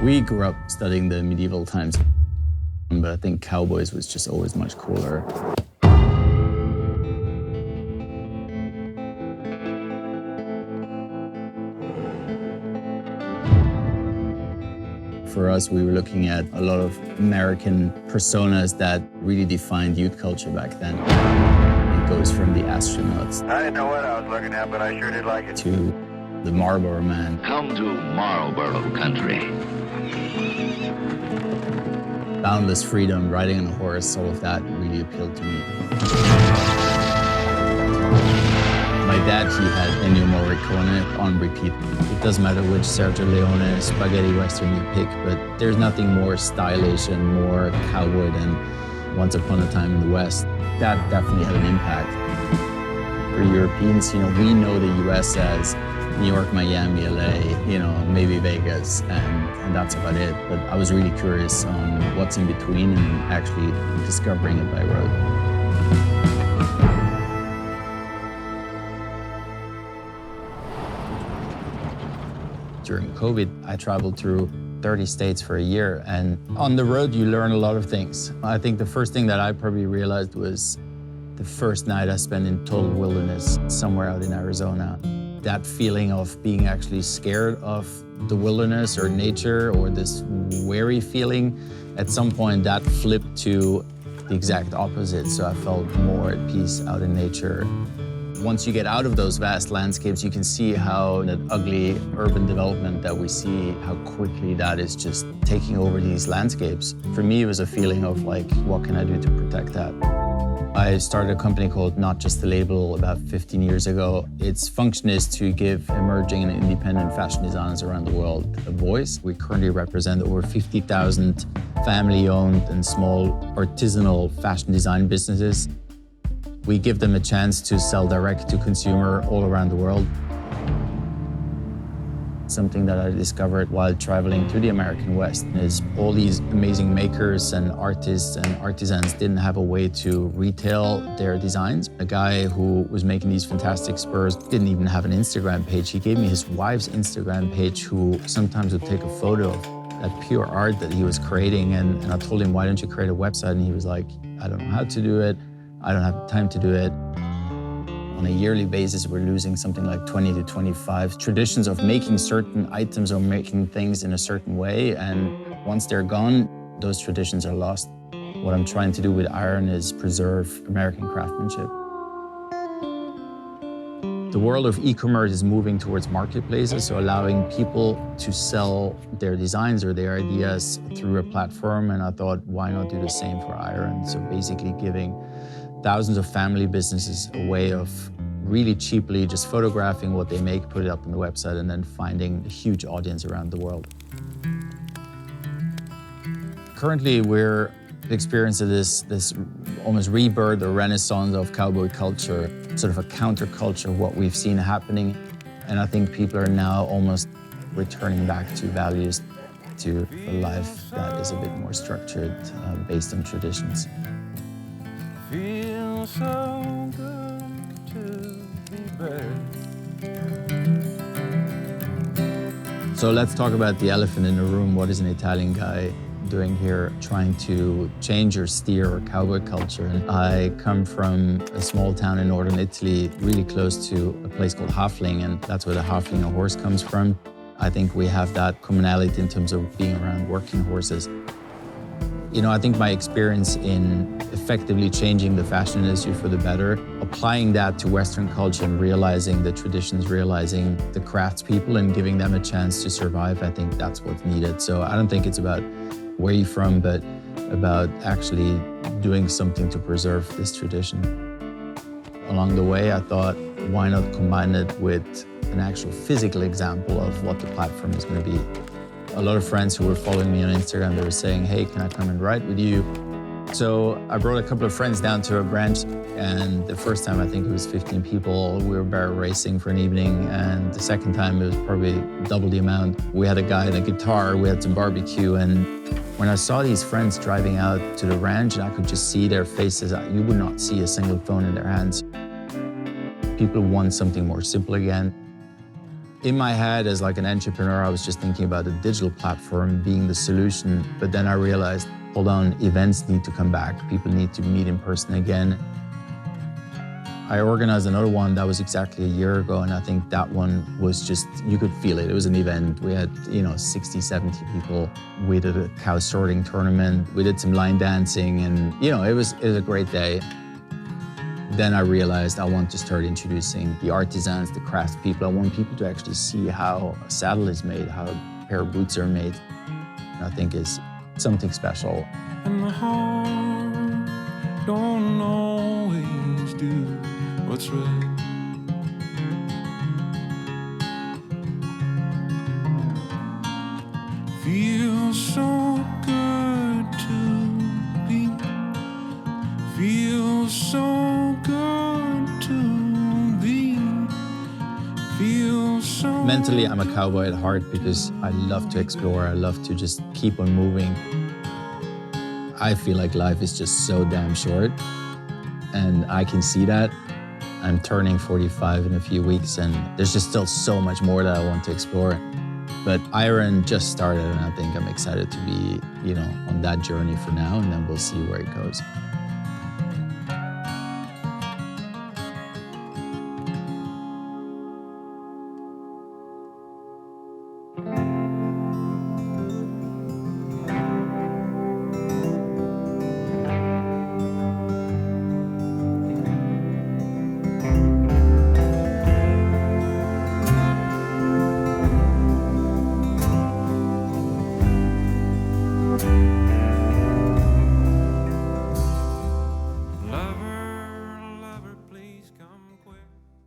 We grew up studying the medieval times, but I think cowboys was just always much cooler. For us, we were looking at a lot of American personas that really defined youth culture back then. It goes from the astronauts. I didn't know what I was looking at, but I sure did like it. To the Marlboro Man. Come to Marlboro country. Boundless freedom, riding on a horse, all of that really appealed to me. My dad, he had Ennio Morricone on repeat. It doesn't matter which Sergio Leone spaghetti western you pick, but there's nothing more stylish and more cowboy than Once Upon a Time in the West. That definitely had an impact. For Europeans, we know the US as New York, Miami, LA, maybe Vegas, and that's about it. But I was really curious on what's in between and actually discovering it by road. During COVID, I traveled through 30 states for a year, and on the road, you learn a lot of things. I think the first thing that I probably realized was the first night I spent in total wilderness somewhere out in Arizona. That feeling of being actually scared of the wilderness or nature or this wary feeling, at some point that flipped to the exact opposite. So I felt more at peace out in nature. Once you get out of those vast landscapes, you can see how that ugly urban development that we see, how quickly that is just taking over these landscapes. For me, it was a feeling of like, what can I do to protect that? I started a company called Not Just the Label about 15 years ago. Its function is to give emerging and independent fashion designers around the world a voice. We currently represent over 50,000 family-owned and small artisanal fashion design businesses. We give them a chance to sell direct to consumer all around the world. Something that I discovered while traveling to the American West is all these amazing makers and artists and artisans didn't have a way to retail their designs. A guy who was making these fantastic spurs didn't even have an Instagram page. He gave me his wife's Instagram page, who sometimes would take a photo of that pure art that he was creating. And I told him, why don't you create a website? And he was like, I don't know how to do it. I don't have time to do it. On a yearly basis, we're losing something like 20 to 25 traditions of making certain items or making things in a certain way. And once they're gone, those traditions are lost. What I'm trying to do with Iron is preserve American craftsmanship. The world of e-commerce is moving towards marketplaces, so allowing people to sell their designs or their ideas through a platform. And I thought, why not do the same for Iron? So basically giving thousands of family businesses a way of really cheaply just photographing what they make, put it up on the website, and then finding a huge audience around the world. Currently, we're experiencing this almost rebirth or renaissance of cowboy culture, sort of a counterculture of what we've seen happening. And I think people are now almost returning back to values, to a life that is a bit more structured, based on traditions. Feels so good to be back. So let's talk about the elephant in the room. What is an Italian guy doing here, trying to change or steer or cowboy culture? And I come from a small town in northern Italy, really close to a place called Hafling, and that's where the Haflinger horse comes from. I think we have that commonality in terms of being around working horses. I think my experience in effectively changing the fashion industry for the better, applying that to Western culture and realizing the traditions, realizing the craftspeople and giving them a chance to survive, I think that's what's needed. So I don't think it's about where you're from, but about actually doing something to preserve this tradition. Along the way, I thought, why not combine it with an actual physical example of what the platform is going to be. A lot of friends who were following me on Instagram, they were saying, hey, can I come and ride with you? So I brought a couple of friends down to a branch, and the first time I think it was 15 people. We were barrel racing for an evening, and the second time it was probably double the amount. We had a guy and a guitar, we had some barbecue, and when I saw these friends driving out to the ranch, and I could just see their faces, you would not see a single phone in their hands. People want something more simple again. In my head, as like an entrepreneur, I was just thinking about a digital platform being the solution. But then I realized, hold on, events need to come back. People need to meet in person again. I organized another one that was exactly a year ago, and I think that one was just, you could feel it. It was an event. We had, 60, 70 people. We did a cow sorting tournament. We did some line dancing, and, it was a great day. Then I realized I want to start introducing the artisans, the crafts people. I want people to actually see how a saddle is made, how a pair of boots are made. I think is something special. And the heart don't always do what's right. Feels so good to be. Feels so good to be. Feels so. Mentally, I'm a cowboy at heart because I love to explore. I love to just keep on moving. I feel like life is just so damn short, and I can see that. I'm turning 45 in a few weeks, and there's just still so much more that I want to explore. But Iron just started, and I think I'm excited to be, on that journey for now, and then we'll see where it goes.